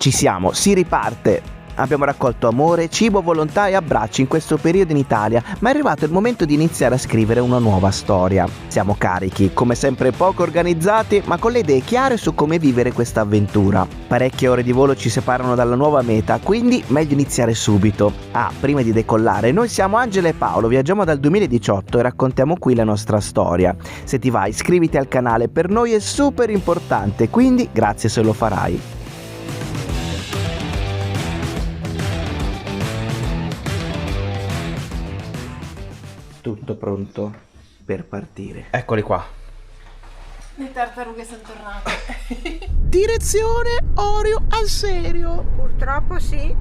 Ci siamo, si riparte! Abbiamo raccolto amore, cibo, volontà e abbracci in questo periodo in Italia, ma è arrivato il momento di iniziare a scrivere una nuova storia. Siamo carichi, come sempre poco organizzati, ma con le idee chiare su come vivere questa avventura. Parecchie ore di volo ci separano dalla nuova meta, quindi meglio iniziare subito. Prima di decollare, noi siamo Angela e Paolo, viaggiamo dal 2018 e raccontiamo qui la nostra storia. Se ti va, iscriviti al canale, per noi è super importante, quindi grazie se lo farai. Tutto pronto per partire. Eccoli qua. Le tartarughe sono tornate. Direzione Orio al serio. Purtroppo sì.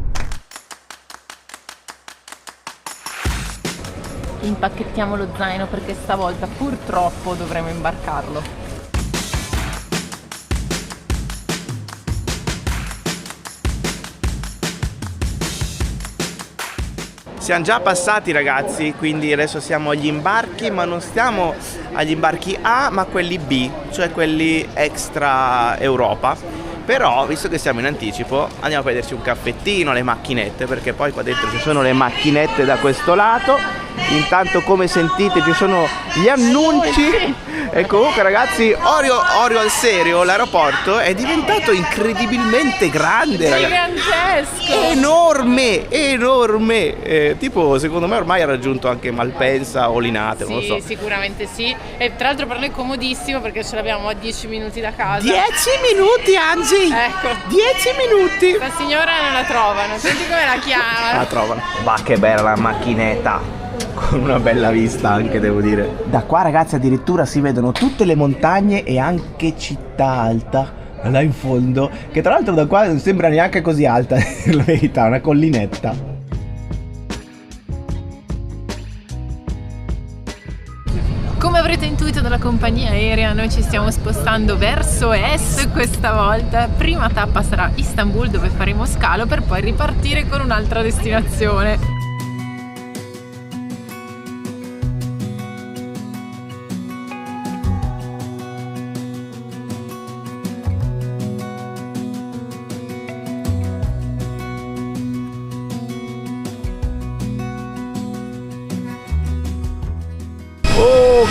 Impacchettiamo lo zaino perché stavolta purtroppo dovremo imbarcarlo. Siamo già passati ragazzi, quindi adesso siamo agli imbarchi, ma non stiamo agli imbarchi A, ma quelli B, cioè quelli extra Europa. Però, visto che siamo in anticipo, andiamo a prenderci un caffettino, le macchinette, perché poi qua dentro ci sono le macchinette da questo lato. Intanto, come sentite, ci sono gli annunci. E comunque ragazzi, Orio al serio, l'aeroporto è diventato incredibilmente grande, Gigantesco! Enorme! Tipo, secondo me ormai ha raggiunto anche Malpensa o Linate, non lo so. Sì, sicuramente sì. E tra l'altro per noi è comodissimo perché ce l'abbiamo a 10 minuti da casa. 10 minuti, Anzi! Ecco. 10 minuti! La signora non la trovano, senti come la chiamano. La trovano. Va che bella la macchinetta! Con una bella vista anche, devo dire. Da qua ragazzi addirittura si vedono tutte le montagne e anche Città Alta là in fondo, che tra l'altro da qua non sembra neanche così alta, la verità, una collinetta. Come avrete intuito dalla compagnia aerea, noi ci stiamo spostando verso est questa volta. Prima tappa sarà Istanbul, dove faremo scalo per poi ripartire con un'altra destinazione.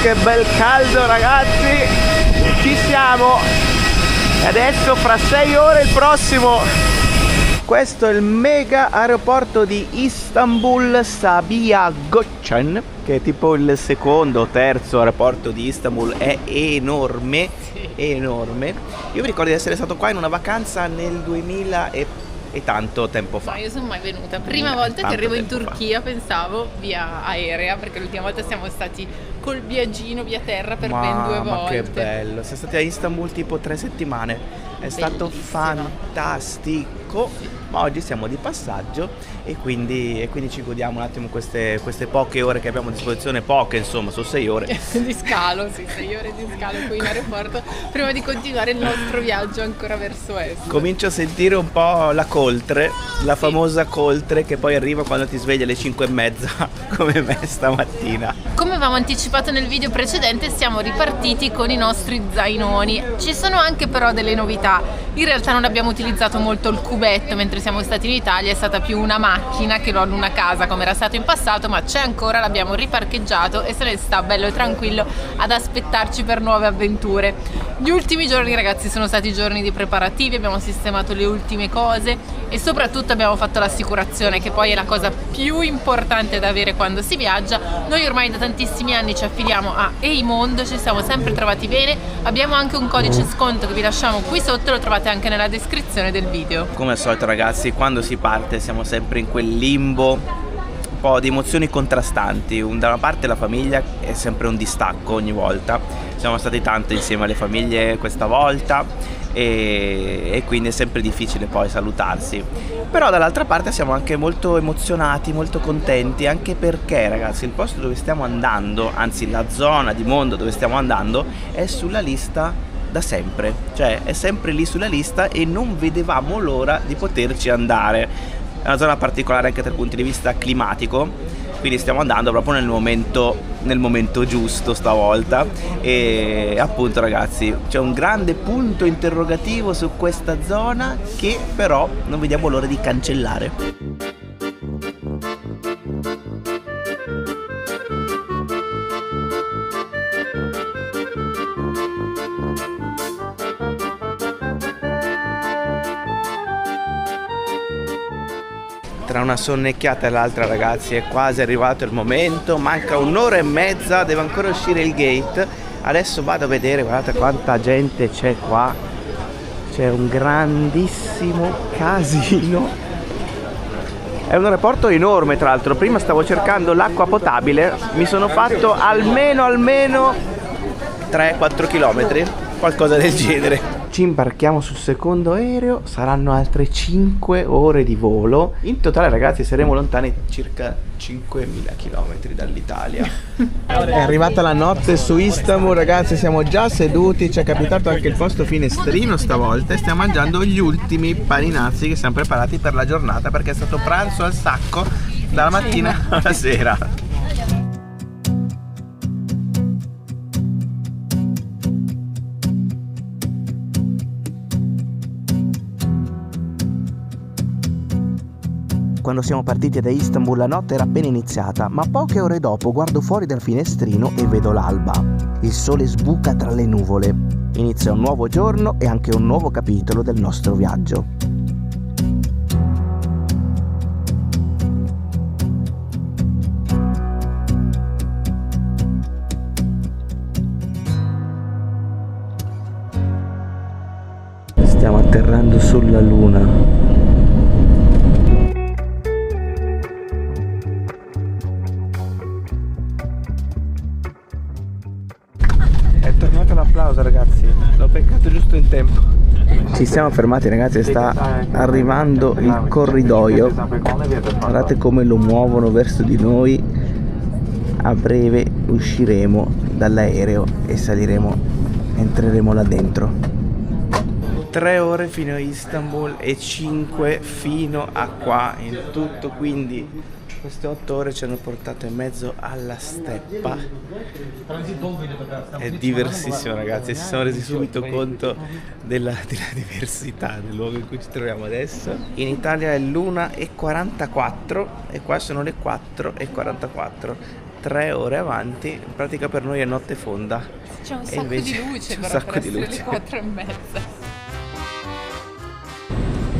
Che bel caldo ragazzi, ci siamo e adesso fra 6 ore il prossimo. Questo è il mega aeroporto di Istanbul Sabiha Gökçen, che è tipo il secondo o terzo aeroporto di Istanbul, è enorme, enorme. Io mi ricordo di essere stato qua in una vacanza nel 2000 e tanto tempo fa. No, io sono mai venuta. Prima volta che arrivo in Turchia pensavo via aerea, perché l'ultima volta siamo stati col viaggino via terra per ben 2 volte. Ma che bello, siamo stati a Istanbul tipo 3 settimane, è stato fantastico. Sì. Ma oggi siamo di passaggio e quindi ci godiamo un attimo queste poche ore che abbiamo a disposizione, poche insomma, sono 6 ore di scalo, sì, 6 ore di scalo qui in aeroporto prima di continuare il nostro viaggio ancora verso est. Comincio a sentire un po' la coltre, la famosa coltre che poi arriva quando ti svegli alle 5:30 come me stamattina. Come avevamo anticipato nel video precedente, siamo ripartiti con i nostri zainoni. Ci sono anche però delle novità. In realtà non abbiamo utilizzato molto il cubetto mentre siamo stati in Italia, è stata più una macchina che non una casa come era stato in passato, ma c'è ancora, l'abbiamo riparcheggiato e se ne sta bello e tranquillo ad aspettarci per nuove avventure. Gli ultimi giorni ragazzi sono stati giorni di preparativi, abbiamo sistemato le ultime cose e soprattutto abbiamo fatto l'assicurazione, che poi è la cosa più importante da avere quando si viaggia. Noi ormai da tantissimi anni ci affidiamo a Eimondo, ci siamo sempre trovati bene, abbiamo anche un codice sconto che vi lasciamo qui sotto, lo trovate anche nella descrizione del video. Come al solito ragazzi, quando si parte siamo sempre in quel limbo, un po' di emozioni contrastanti. Da una parte la famiglia è sempre un distacco ogni volta, siamo stati tanto insieme alle famiglie questa volta e quindi è sempre difficile poi salutarsi, però dall'altra parte siamo anche molto emozionati, molto contenti, anche perché ragazzi il posto dove stiamo andando, anzi la zona di mondo dove stiamo andando è sulla lista da sempre, cioè è sempre lì sulla lista e non vedevamo l'ora di poterci andare. È una zona particolare anche dal punto di vista climatico, quindi stiamo andando proprio nel momento giusto stavolta. E appunto ragazzi, c'è un grande punto interrogativo su questa zona che però non vediamo l'ora di cancellare. Tra una sonnecchiata e l'altra ragazzi è quasi arrivato il momento, manca un'ora e mezza, deve ancora uscire il gate. Adesso vado a vedere, guardate quanta gente c'è qua, c'è un grandissimo casino. È un aeroporto enorme tra l'altro, prima stavo cercando l'acqua potabile, mi sono fatto almeno 3-4 km, qualcosa del genere. Ci imbarchiamo sul secondo aereo, saranno altre 5 ore di volo. In totale ragazzi saremo lontani circa 5.000 km dall'Italia. È arrivata la notte su Istanbul ragazzi, siamo già seduti, ci è capitato anche il posto finestrino stavolta e stiamo mangiando gli ultimi paninazzi che siamo preparati per la giornata, perché è stato pranzo al sacco dalla mattina alla sera. Quando siamo partiti da Istanbul la notte era appena iniziata, ma poche ore dopo guardo fuori dal finestrino e vedo l'alba. Il sole sbuca tra le nuvole. Inizia un nuovo giorno e anche un nuovo capitolo del nostro viaggio. Stiamo atterrando sulla Luna. È tornato l'applauso ragazzi, l'ho beccato giusto in tempo. Ci siamo fermati ragazzi, sta arrivando il corridoio. Guardate come lo muovono verso di noi. A breve usciremo dall'aereo e entreremo là dentro. 3 ore fino a Istanbul e 5 fino a qua in tutto, quindi queste 8 ore ci hanno portato in mezzo alla steppa. È diversissimo ragazzi, si sono resi subito conto della diversità del luogo in cui ci troviamo adesso. In Italia è l'1:44 e qua sono le 4:44, 3 ore avanti, in pratica per noi è notte fonda. C'è un sacco di luce, c'è un sacco di luce. Le 4:30.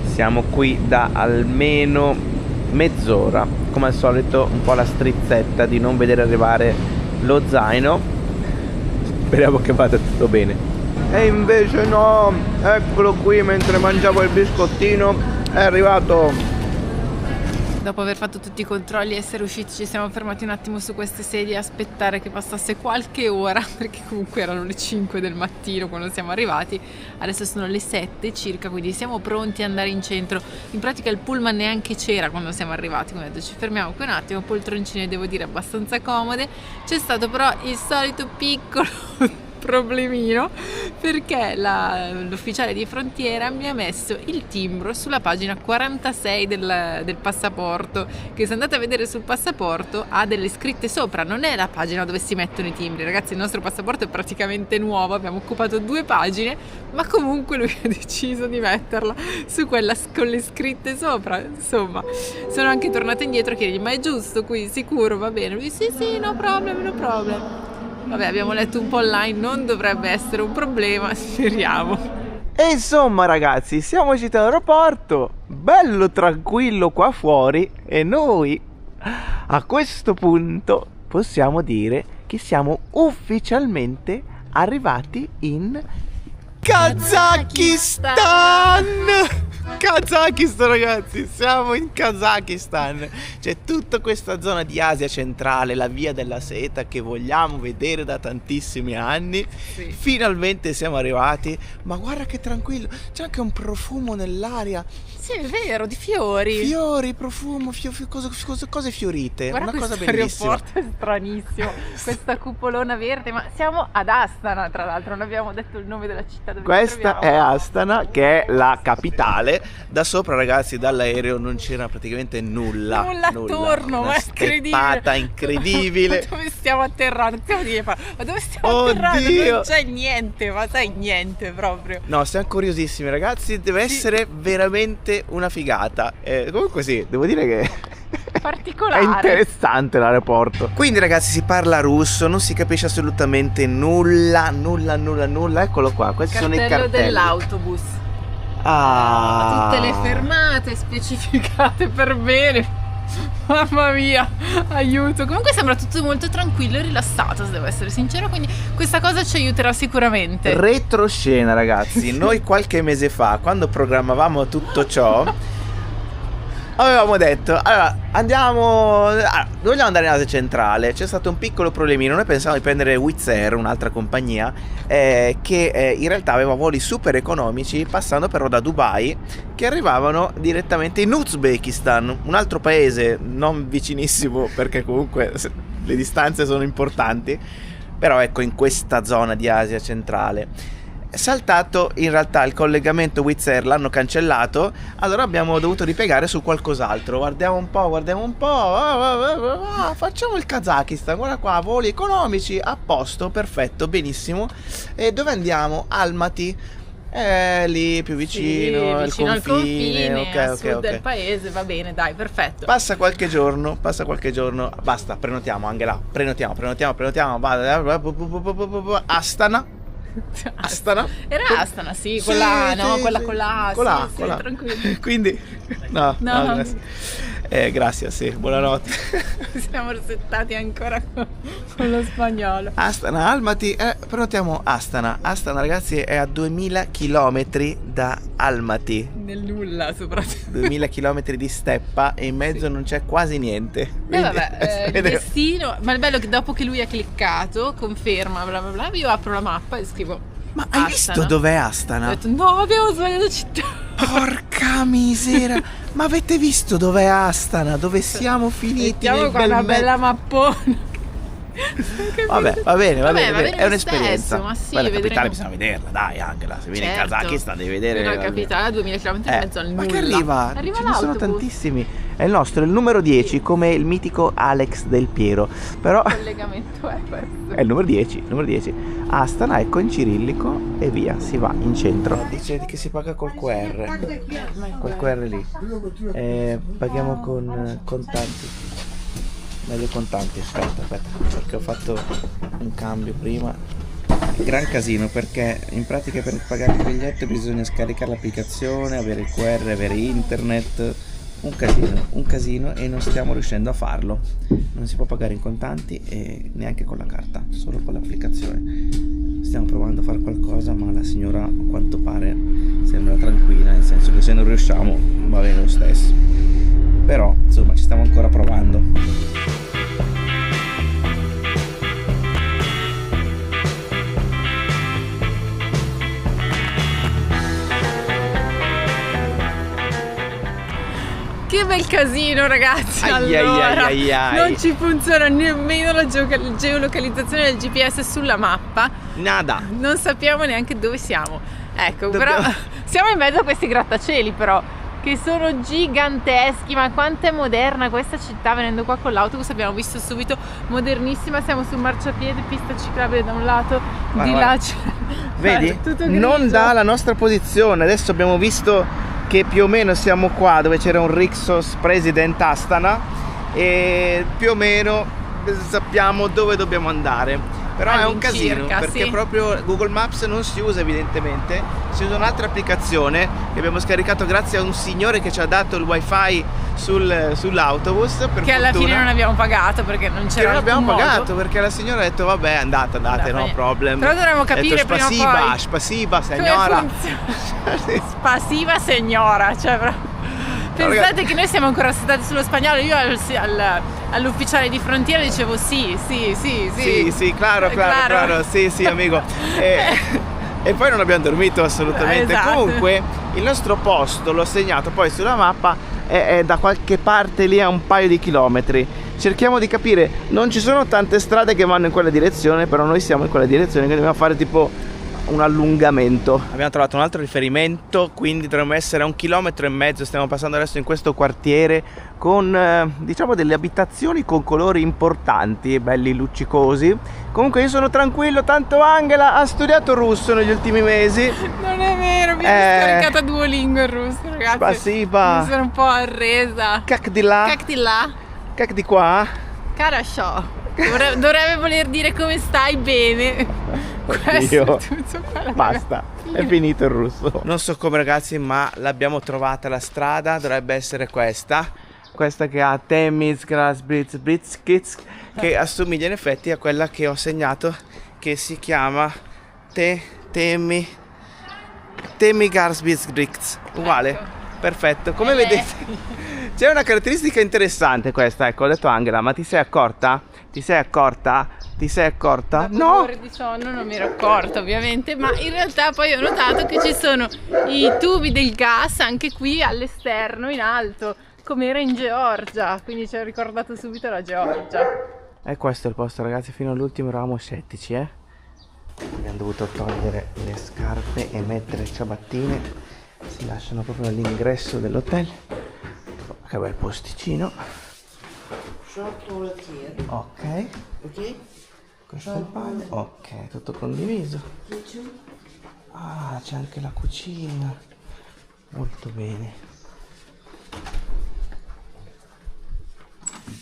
Siamo qui da almeno mezz'ora, come al solito un po' la strizzetta di non vedere arrivare lo zaino. Speriamo che vada tutto bene. E invece no, eccolo qui, mentre mangiavo il biscottino è arrivato. Dopo aver fatto tutti i controlli e essere usciti, ci siamo fermati un attimo su queste sedie a aspettare che passasse qualche ora, perché comunque erano le 5 del mattino quando siamo arrivati. Adesso sono le 7 circa, quindi siamo pronti ad andare in centro. In pratica il pullman neanche c'era quando siamo arrivati, come ho detto ci fermiamo qui un attimo, poltroncine devo dire abbastanza comode. C'è stato però il solito piccolo problemino, perché l'ufficiale di frontiera mi ha messo il timbro sulla pagina 46 del passaporto, che se andate a vedere sul passaporto ha delle scritte sopra, non è la pagina dove si mettono i timbri. Ragazzi, il nostro passaporto è praticamente nuovo, abbiamo occupato 2 pagine, ma comunque lui ha deciso di metterla su quella con le scritte sopra. Insomma, sono anche tornata indietro a chiedergli: ma è giusto qui? Sicuro? Va bene? Lui sì, no problem, no problem. Vabbè, abbiamo letto un po' online, non dovrebbe essere un problema, speriamo. E insomma ragazzi, siamo usciti dall'aeroporto, bello tranquillo qua fuori, e noi a questo punto possiamo dire che siamo ufficialmente arrivati in Kazakistan! Kazakistan ragazzi, siamo in Kazakistan. C'è tutta questa zona di Asia centrale, la via della seta che vogliamo vedere da tantissimi anni. Sì. Finalmente siamo arrivati, ma guarda che tranquillo, c'è anche un profumo nell'aria. sì, è vero, di fiori. Fiori, profumo, cose fiorite. Guarda, una cosa questo bellissima. aeroporto è stranissimo. Questa cupolona verde, ma siamo ad Astana, tra l'altro, non abbiamo detto il nome della città dove ci Questa troviamo. è Astana, che è la capitale. Da sopra, ragazzi, dall'aereo non c'era praticamente nulla. Nulla attorno, Una ma è incredibile. steppata incredibile. Ma dove stiamo atterrando? Ma dove stiamo Oddio. atterrando? Non c'è niente, ma sai, niente proprio. No, siamo curiosissimi, ragazzi. Deve essere veramente una figata. Comunque sì, devo dire che è Particolare. interessante l'aeroporto. Quindi, ragazzi, si parla russo, non si capisce assolutamente nulla. Eccolo qua, questi sono i Cartello cartelli. dell'autobus. Ah, Tutte le fermate specificate per bene. Mamma mia, aiuto. Comunque sembra tutto molto tranquillo e rilassato, se devo essere sincera, quindi questa cosa ci aiuterà sicuramente. Retroscena, ragazzi. Noi qualche mese fa, quando programmavamo tutto ciò, avevamo detto, allora, vogliamo andare in Asia centrale. C'è stato un piccolo problemino. Noi pensavamo di prendere Wizz Air, un'altra compagnia, che in realtà aveva voli super economici, passando però da Dubai, che arrivavano direttamente in Uzbekistan, un altro paese non vicinissimo, perché comunque le distanze sono importanti, però ecco, in questa zona di Asia centrale. Saltato in realtà il collegamento Wizz Air, l'hanno cancellato, allora abbiamo dovuto ripiegare su qualcos'altro. Guardiamo un po', facciamo il Kazakistan, guarda qua, voli economici, a posto, perfetto, benissimo. E dove andiamo? Almaty, lì più vicino, sì, vicino al confine, ok, a ok, sud ok. del paese, va bene, dai, perfetto. Passa qualche giorno, basta, prenotiamo anche là, prenotiamo, Astana. Era Astana, sì, quella, Sì, no, sì, quella sì. con la Con la, sì, con la. tranquillo. Quindi no, No. grazie. Grazie, sì, buonanotte. Siamo resettati ancora con lo spagnolo. Astana, Almaty, prenotiamo Astana. Astana, ragazzi, è a 2000 km da Almaty. Nel nulla, soprattutto. 2000 km di steppa e in mezzo non c'è quasi niente. Quindi, Il destino. Ma il bello è che dopo che lui ha cliccato, conferma, bla bla bla, io apro la mappa e scrivo. Ma hai visto dov'è Astana? Ho detto, no, abbiamo sbagliato città. Porca misera! Ma avete visto dov'è Astana? Dove siamo finiti? Mettiamo nel qua bel una mezzo? bella mappona. Vabbè, va bene, Vabbè, è un'esperienza. stesso, ma sì, Poi la vedremo. capitale bisogna vederla, dai, Angela. Se vieni in Certo. Kazakistan devi vedere Una capitale a 2000 km in mezzo al nulla. Ma che arriva? Arriva Ce ne sono l'autobus. tantissimi. È il nostro, è il numero 10, come il mitico Alex Del Piero. Però Il collegamento è questo. è il numero 10, numero 10. Astana, ecco, in cirillico e via, si va in centro. Dice che si paga col QR. Col QR lì. Paghiamo con contanti. Meglio contanti, aspetta, perché ho fatto un cambio prima. Gran casino, perché in pratica per pagare il biglietto bisogna scaricare l'applicazione, avere il QR, avere internet. Un casino e non stiamo riuscendo a farlo. Non si può pagare in contanti e neanche con la carta, solo con l'applicazione. Stiamo provando a fare qualcosa, ma la signora a quanto pare sembra tranquilla, nel senso che se non riusciamo va bene lo stesso. Però insomma ci stiamo ancora provando. Che bel casino, ragazzi. Ai, allora, ai, ai, ai. non ci funziona nemmeno la geolocalizzazione del GPS sulla mappa. Nada. Non sappiamo neanche dove siamo. Ecco, Dobbiamo- però siamo in mezzo a questi grattacieli, però, che sono giganteschi. Ma quanto è moderna questa città. Venendo qua con l'autobus abbiamo visto subito modernissima. Siamo sul marciapiede, pista ciclabile da un lato, di Guarda, là guarda. c'è Vedi? tutto Non grigio. dà la nostra posizione. Adesso abbiamo visto che più o meno siamo qua dove c'era un Rixos President Astana e più o meno sappiamo dove dobbiamo andare. Però è un casino All'incirca, perché sì. proprio Google Maps non si usa evidentemente, si usa un'altra applicazione che abbiamo scaricato grazie a un signore che ci ha dato il wifi sull'autobus, per Che alla fortuna. fine non abbiamo pagato perché non Che c'era non abbiamo alcun modo. pagato perché la signora ha detto vabbè andate, no problem. Però dovremmo Ha detto, capire prima o poi spasiba come signora. funziona. Passiva signora, cioè pensate ragazzi. che noi siamo ancora stati sullo spagnolo. Io all'ufficiale di frontiera dicevo sì, Claro, sì, amico. E poi non abbiamo dormito assolutamente. Esatto. Comunque Il nostro posto, l'ho segnato poi sulla mappa, è da qualche parte lì a un paio di chilometri. Cerchiamo di capire, non ci sono tante strade che vanno in quella direzione, però noi siamo in quella direzione, quindi dobbiamo fare tipo un allungamento. Abbiamo trovato un altro riferimento, quindi dovremmo essere a 1,5 chilometri. Stiamo passando adesso in questo quartiere con diciamo delle abitazioni con colori importanti, belli luccicosi. Comunque io sono tranquillo, tanto Angela ha studiato russo negli ultimi mesi. Non è vero, mi sono scaricata Duolingo in russo, ragazzi. Spasiba. Mi sono un po' arresa. Как дела? Как дела? Как di qua? Хорошо. Dovrebbe voler dire come stai bene. Questo è tutto qua. Basta, è finito il russo. Non so come, ragazzi, ma l'abbiamo trovata la strada. Dovrebbe essere questa che ha Temis Grasbritz, che assomiglia in effetti a quella che ho segnato, che si chiama Temi Grasbritz. Uguale, ecco. Perfetto. Come vedete c'è una caratteristica interessante questa, ecco, ho detto Angela, ma ti sei accorta? Ti sei accorta? No! Di sonno non mi ero accorta, ovviamente, ma in realtà poi ho notato che ci sono i tubi del gas anche qui all'esterno, in alto, come era in Georgia, quindi ci ho ricordato subito la Georgia. E questo è il posto, ragazzi, fino all'ultimo eravamo scettici, Abbiamo dovuto togliere le scarpe e mettere le ciabattine, si lasciano proprio all'ingresso dell'hotel. Che bel posticino. Ok. Questo è il bagno. Ok, tutto condiviso. Ah, c'è anche la cucina. Molto bene.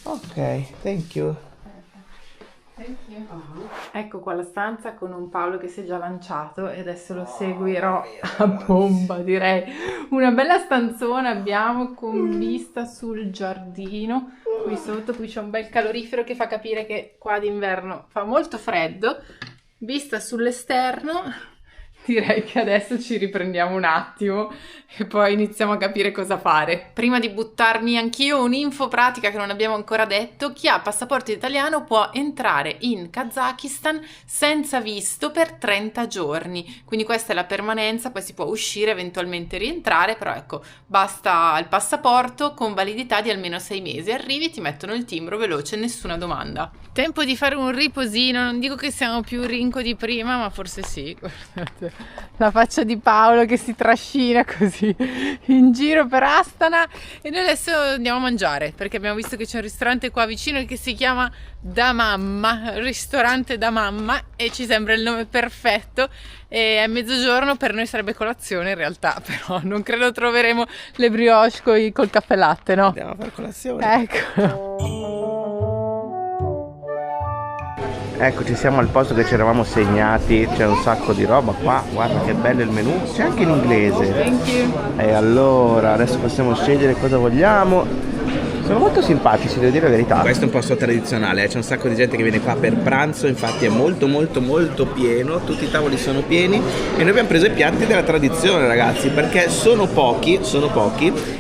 Ok, thank you. Ecco qua la stanza con un Paolo che si è già lanciato e adesso lo seguirò a bomba, direi. Una bella stanzona abbiamo con vista sul giardino. Qui sotto, qui c'è un bel calorifero che fa capire che qua d'inverno fa molto freddo. Vista sull'esterno. Direi che adesso ci riprendiamo un attimo e poi iniziamo a capire cosa fare. Prima di buttarmi anch'io, un'info pratica che non abbiamo ancora detto: chi ha passaporto italiano può entrare in Kazakistan senza visto per 30 giorni. Quindi questa è la permanenza, poi si può uscire, eventualmente rientrare, però ecco, basta il passaporto con validità di almeno 6 mesi. Arrivi, ti mettono il timbro veloce, nessuna domanda. Tempo di fare un riposino, non dico che siamo più rinco di prima, ma forse sì, guardate. La faccia di Paolo che si trascina così in giro per Astana. E noi adesso andiamo a mangiare, perché abbiamo visto che c'è un ristorante qua vicino che si chiama Da Mamma, ristorante Da Mamma, e ci sembra il nome perfetto. E è mezzogiorno, per noi sarebbe colazione in realtà, però non credo troveremo le brioche col caffè latte, no? Andiamo a fare colazione. Ecco. Eccoci, siamo al posto che ci eravamo segnati, c'è un sacco di roba qua, guarda che bello il menù, c'è anche in inglese. Thank you. E allora, adesso possiamo scegliere cosa vogliamo. Sono molto simpatici, devo dire la verità. Questo è un posto tradizionale, c'è un sacco di gente che viene qua per pranzo, infatti è molto pieno, tutti i tavoli sono pieni e noi abbiamo preso i piatti della tradizione, ragazzi, perché sono pochi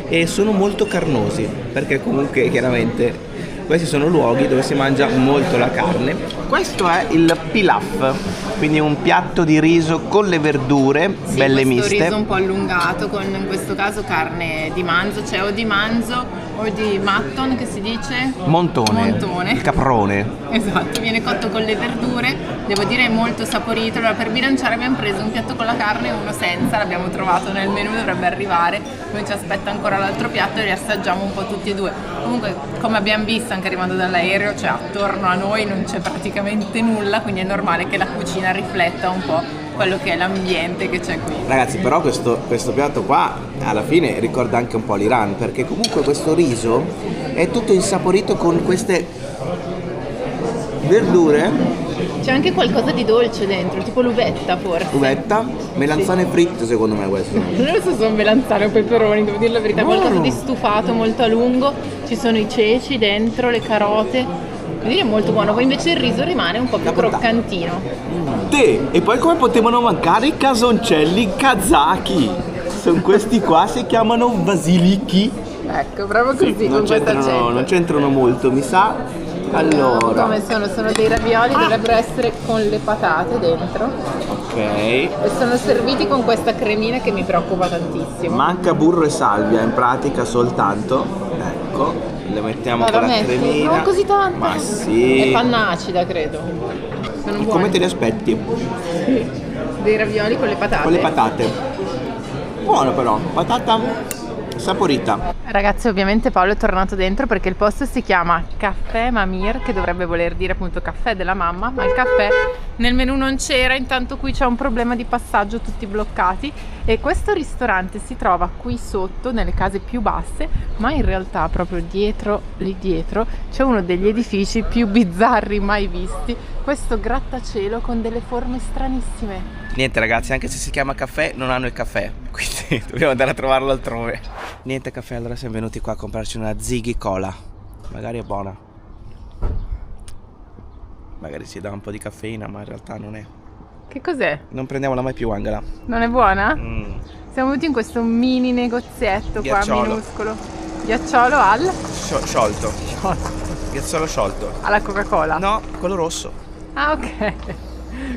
e sono molto carnosi, perché comunque chiaramente questi sono luoghi dove si mangia molto la carne. Questo è il pilaf, quindi un piatto di riso con le verdure, sì, belle miste. Questo riso un po' allungato, con in questo caso carne di manzo, cioè o di manzo o di mutton, che si dice? Montone. Il caprone. Esatto, viene cotto con le verdure, devo dire è molto saporito. Allora per bilanciare abbiamo preso un piatto con la carne e uno senza, l'abbiamo trovato nel menù, dovrebbe arrivare, poi ci aspetta ancora l'altro piatto e li assaggiamo un po' tutti e due. Comunque, come abbiamo visto anche arrivando dall'aereo, cioè attorno a noi non c'è praticamente nulla, quindi è normale che la cucina rifletta un po' quello che è l'ambiente che c'è qui. Ragazzi, però questo piatto qua alla fine ricorda anche un po' l'Iran, perché comunque questo riso è tutto insaporito con queste verdure. C'è anche qualcosa di dolce dentro, tipo l'uvetta forse. Uvetta, melanzane fritte secondo me questo. Non so se sono melanzane o peperoni, devo dire la verità, qualcosa di stufato molto a lungo, ci sono i ceci dentro, le carote. Devo dire è molto buono, poi invece il riso rimane un po' più croccantino. E poi come potevano mancare i casoncelli kazaki? Sono questi qua, si chiamano basiliki. Ecco, proprio così, sì, con questa accento. Non c'entrano molto, mi sa. Allora, come sono? Sono dei ravioli, dovrebbero essere con le patate dentro. Ok. E sono serviti con questa cremina che mi preoccupa tantissimo. Manca burro e salvia in pratica soltanto. Ecco, le mettiamo con la cremina. Non così tanto. Ma sì. È panna acida, credo. Sono buoni. Come te li aspetti? Sì. Dei ravioli con le patate. Con le patate. Buono però, patata saporita. Ragazzi, ovviamente Paolo è tornato dentro perché il posto si chiama Caffè Mamir, che dovrebbe voler dire appunto caffè della mamma, ma il caffè nel menù non c'era. Intanto qui c'è un problema di passaggio, tutti bloccati, e questo ristorante si trova qui sotto nelle case più basse, ma in realtà proprio dietro, lì dietro, c'è uno degli edifici più bizzarri mai visti, questo grattacielo con delle forme stranissime. Niente ragazzi, anche se si chiama caffè non hanno il caffè, quindi dobbiamo andare a trovarlo altrove. Niente caffè, allora siamo venuti qua a comprarci una Ziggy Cola. Magari è buona. Magari si dà un po' di caffeina, ma in realtà non è. Che cos'è? Non prendiamola mai più, Angela. Non è buona? Siamo venuti in questo mini negozietto Ghiacciolo. qua minuscolo. Ghiacciolo al? Sciolto. Ghiacciolo sciolto. Alla Coca-Cola? No, quello rosso. Ah, ok.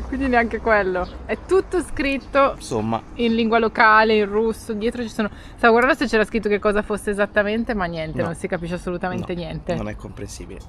Quindi neanche quello. È tutto scritto Insomma, in lingua locale, in russo. Dietro ci sono... Stavo guardando se c'era scritto che cosa fosse esattamente, ma niente, no. non si capisce assolutamente niente. Non è comprensibile.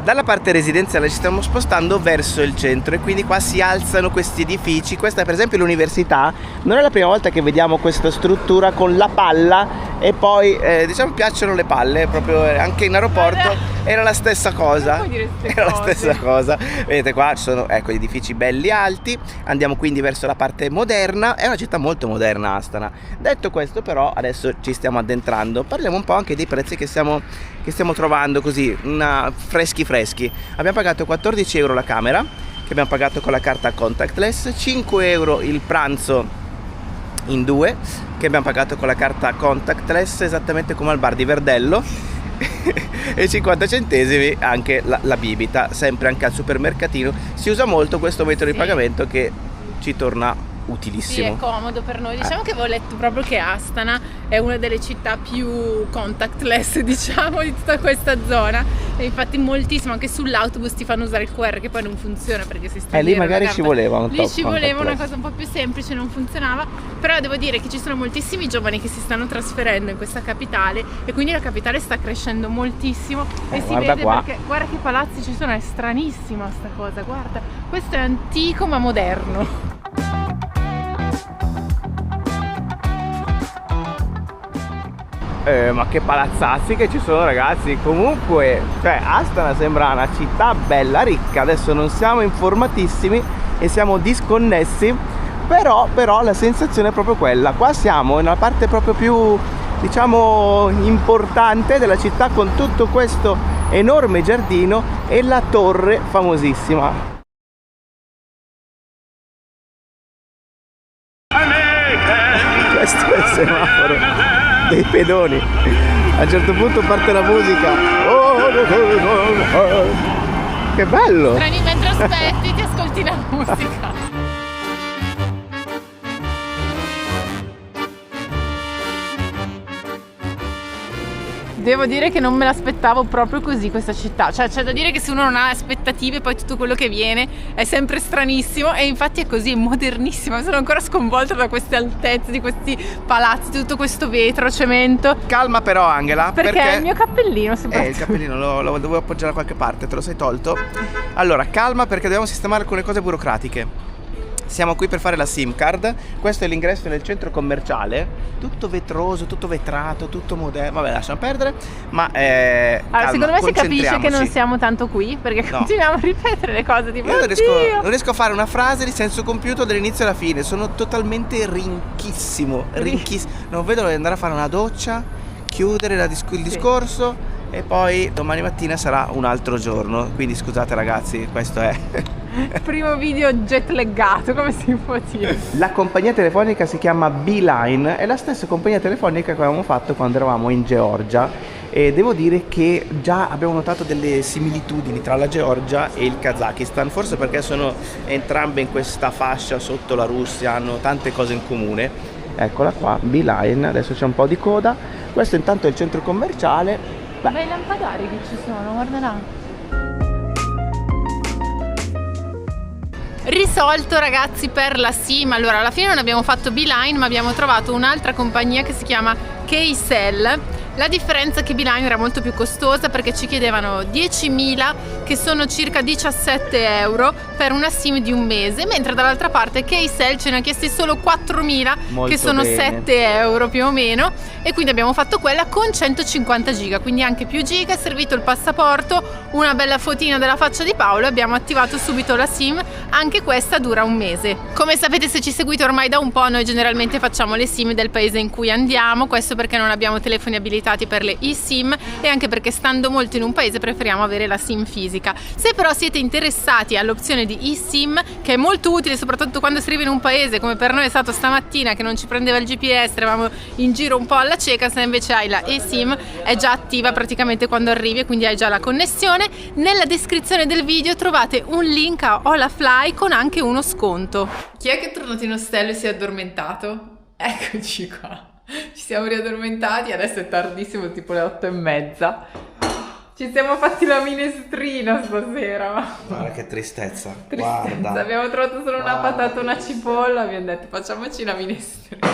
Dalla parte residenziale ci stiamo spostando verso il centro e quindi qua si alzano questi edifici. Questa per esempio è l'università. Non è la prima volta che vediamo questa struttura con la palla e poi diciamo piacciono le palle, proprio anche in aeroporto era la stessa cosa. Era la stessa cosa. Vedete qua ci sono ecco gli edifici belli alti. Andiamo quindi verso la parte moderna. È una città molto moderna Astana. Detto questo però adesso ci stiamo addentrando. Parliamo un po' anche dei prezzi che stiamo trovando così, freschi. Abbiamo pagato 14 euro la camera, che abbiamo pagato con la carta contactless, 5 euro il pranzo in due, che abbiamo pagato con la carta contactless, esattamente come al bar di Verdello, e 50 centesimi anche la bibita, sempre anche al supermercatino. Si usa molto questo metodo di pagamento che ci torna utilissimo. Sì, è comodo per noi. Diciamo che avevo letto proprio che Astana è una delle città più contactless, diciamo, di tutta questa zona. E infatti moltissimo, anche sull'autobus ti fanno usare il QR, che poi non funziona perché si sta lì magari ci voleva un lì ci voleva una cosa un po' più semplice, non funzionava. Però devo dire che ci sono moltissimi giovani che si stanno trasferendo in questa capitale e quindi la capitale sta crescendo moltissimo e si vede qua. Perché guarda che palazzi ci sono, è stranissima sta cosa, guarda. Questo è antico ma moderno. Ma che palazzazzi che ci sono ragazzi. Comunque cioè Astana sembra una città bella ricca. Adesso non siamo informatissimi e siamo disconnessi, però la sensazione è proprio quella. Qua siamo nella parte proprio più diciamo importante della città, con tutto questo enorme giardino e la torre famosissima. Questo è il semaforo dei pedoni. A un certo punto parte la musica. Che bello! Mentre aspetti ti ascolti la musica. Devo dire che non me l'aspettavo proprio così questa città. Cioè c'è da dire che se uno non ha aspettative poi tutto quello che viene è sempre stranissimo, e infatti è così, è modernissima. Sono ancora sconvolta da queste altezze, di questi palazzi, tutto questo vetro, cemento. Calma però Angela, perché è il mio cappellino il cappellino lo dovevo appoggiare da qualche parte, te lo sei tolto. Allora calma, perché dobbiamo sistemare alcune cose burocratiche. Siamo qui per fare la SIM card. Questo è l'ingresso nel centro commerciale, tutto vetroso, tutto vetrato, tutto moderno. Vabbè, lasciamo perdere. Ma allora, secondo me si capisce che non siamo tanto qui, perché continuiamo a ripetere le cose tipo io non riesco a fare una frase di senso compiuto dall'inizio alla fine. Sono totalmente rinchissimo. Non vedo l'ora di andare a fare una doccia, chiudere il discorso e poi domani mattina sarà un altro giorno. Quindi scusate ragazzi, questo è primo video jet laggato, come si può dire. La compagnia telefonica si chiama Beeline, è la stessa compagnia telefonica che avevamo fatto quando eravamo in Georgia, e devo dire che già abbiamo notato delle similitudini tra la Georgia e il Kazakistan, forse perché sono entrambe in questa fascia sotto la Russia, hanno tante cose in comune. Eccola qua, Beeline, adesso c'è un po' di coda. Questo intanto è il centro commerciale. Bei lampadari che ci sono, guarda là. risolto ragazzi per la SIM. Allora alla fine non abbiamo fatto Beeline, ma abbiamo trovato un'altra compagnia che si chiama Kcell. La differenza è che Beeline era molto più costosa perché ci chiedevano 10.000, che sono circa 17 euro per una SIM di un mese, mentre dall'altra parte Kcell ce ne ha chiesti solo 4.000, che sono bene. 7 euro più o meno, e quindi abbiamo fatto quella con 150 giga, quindi anche più giga. È servito il passaporto, una bella fotina della faccia di Paolo e abbiamo attivato subito la SIM. Anche questa dura un mese. Come sapete, se ci seguite ormai da un po', noi generalmente facciamo le SIM del paese in cui andiamo, questo perché non abbiamo telefoni abilitati per le eSIM e anche perché stando molto in un paese preferiamo avere la SIM fisica. Se però siete interessati all'opzione di eSIM, che è molto utile soprattutto quando si arriva in un paese come per noi è stato stamattina, che non ci prendeva il GPS, eravamo in giro un po' alla cieca, se invece hai la eSIM è già attiva praticamente quando arrivi e quindi hai già la connessione. Nella descrizione del video trovate un link a Holafly con anche uno sconto. Chi è che è tornato in ostello e si è addormentato? Eccoci qua. Ci siamo riaddormentati, adesso è tardissimo, tipo le 8:30. Ci siamo fatti la minestrina stasera. Guarda che tristezza. Tristezza. Guarda. Abbiamo trovato solo una patata e una cipolla. Abbiamo detto facciamoci la minestrina.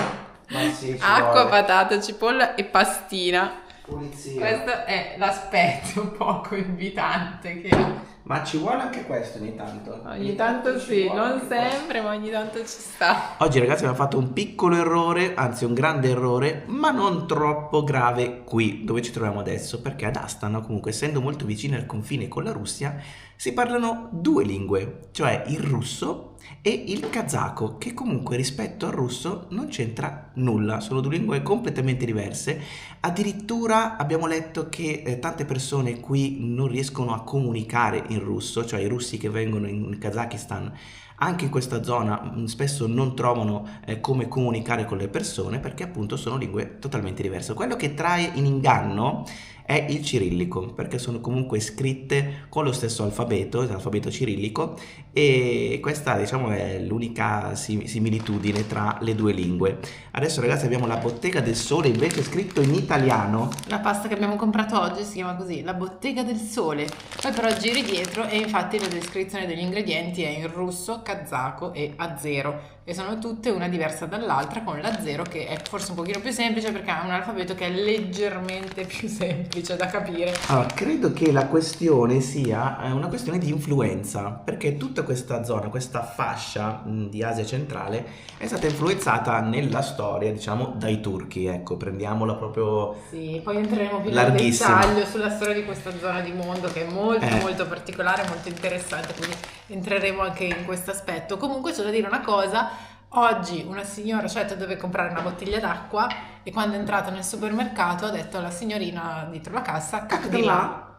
Ma sì, ci Acqua, vuole. patata, cipolla e pastina. Pulizia. Questo è l'aspetto poco invitante che ha. Ma ci vuole anche questo ogni tanto. Ogni tanto ci sì, vuole non anche sempre, ma ogni tanto ci sta. Oggi ragazzi abbiamo fatto un piccolo errore, anzi un grande errore, ma non troppo grave qui dove ci troviamo adesso, perché ad Astana, comunque essendo molto vicini al confine con la Russia, si parlano due lingue, cioè il russo e il kazako, che comunque rispetto al russo non c'entra nulla, sono due lingue completamente diverse. Addirittura abbiamo letto che tante persone qui non riescono a comunicare in russo, cioè i russi che vengono in Kazakistan anche in questa zona spesso non trovano come comunicare con le persone perché appunto sono lingue totalmente diverse. Quello che trae in inganno è il cirillico, perché sono comunque scritte con lo stesso alfabeto, l'alfabeto cirillico, e questa diciamo è l'unica similitudine tra le due lingue. Adesso ragazzi abbiamo la Bottega del Sole, invece scritto in italiano. La pasta che abbiamo comprato oggi si chiama così, la Bottega del Sole. Poi però giri dietro e infatti la descrizione degli ingredienti è in russo, kazako e azero, e sono tutte una diversa dall'altra, con l'azero che è forse un pochino più semplice perché ha un alfabeto che è leggermente più semplice da capire. Allora, credo che la questione sia una questione di influenza, perché tutta questa zona, questa fascia di Asia centrale è stata influenzata nella storia, diciamo, dai turchi, ecco, prendiamola proprio. Sì, poi entreremo più nel larghissima. dettaglio sulla storia di questa zona di mondo che è molto molto particolare, molto interessante, quindi entreremo anche in questo aspetto. Comunque c'è da dire una cosa: oggi una signora ci ha detto dove comprare una bottiglia d'acqua e quando è entrata nel supermercato ha detto alla signorina dietro la cassa "cac di là",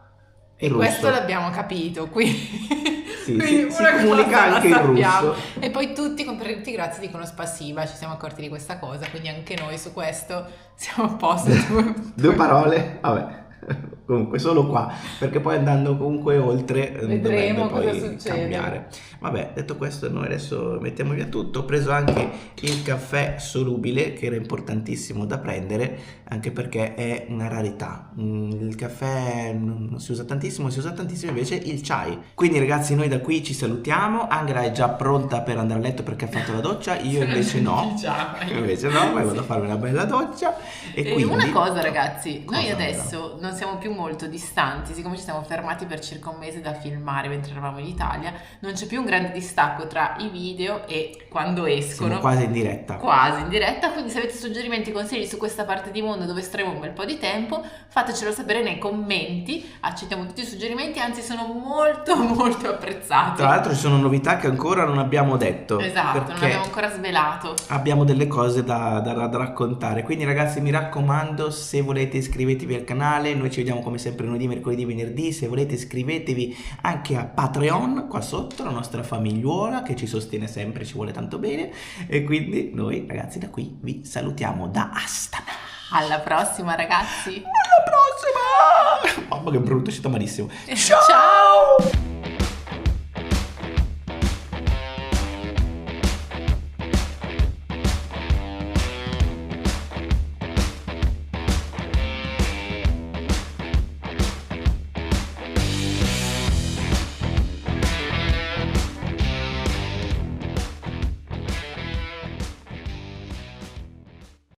e questo l'abbiamo capito, quindi Sì, quindi si una comunica cosa la anche in sappiamo. russo. E poi tutti comprati grazie dicono spasiba, ci siamo accorti di questa cosa, quindi anche noi su questo siamo a posto. Due parole, vabbè. Comunque solo qua, perché poi andando comunque oltre Vedremo dovrebbe cosa poi succede. cambiare. Vabbè, detto questo, noi adesso mettiamo via tutto. Ho preso anche il caffè solubile, che era importantissimo da prendere, anche perché è una rarità. Il caffè non si usa tantissimo invece il chai. Quindi ragazzi, noi da qui ci salutiamo. Angela è già pronta per andare a letto perché ha fatto la doccia, io invece no. Invece no, poi vado a farmi una bella doccia. E quindi una cosa ragazzi, noi Cosa, adesso non siamo più molto distanti, siccome ci siamo fermati per circa un mese da filmare mentre eravamo in Italia, non c'è più un grande distacco tra i video e quando escono. siamo quasi in diretta. Quasi in diretta, quindi se avete suggerimenti, consigli su questa parte di mondo dove staremo un bel po' di tempo, fatecelo sapere nei commenti, accettiamo tutti i suggerimenti, anzi sono molto molto apprezzati. Tra l'altro ci sono novità che ancora non abbiamo detto. Esatto, non perché abbiamo ancora svelato. abbiamo delle cose da raccontare. Quindi ragazzi, mi raccomando, se volete iscrivetevi al canale, noi ci vediamo come sempre lunedì, mercoledì, venerdì. Se volete iscrivetevi anche a Patreon, qua sotto, la nostra famigliuola che ci sostiene sempre, ci vuole tanto bene. E quindi noi ragazzi da qui vi salutiamo da Astana. Alla prossima ragazzi. Alla prossima! Mamma che brutto, è stato malissimo. Ciao!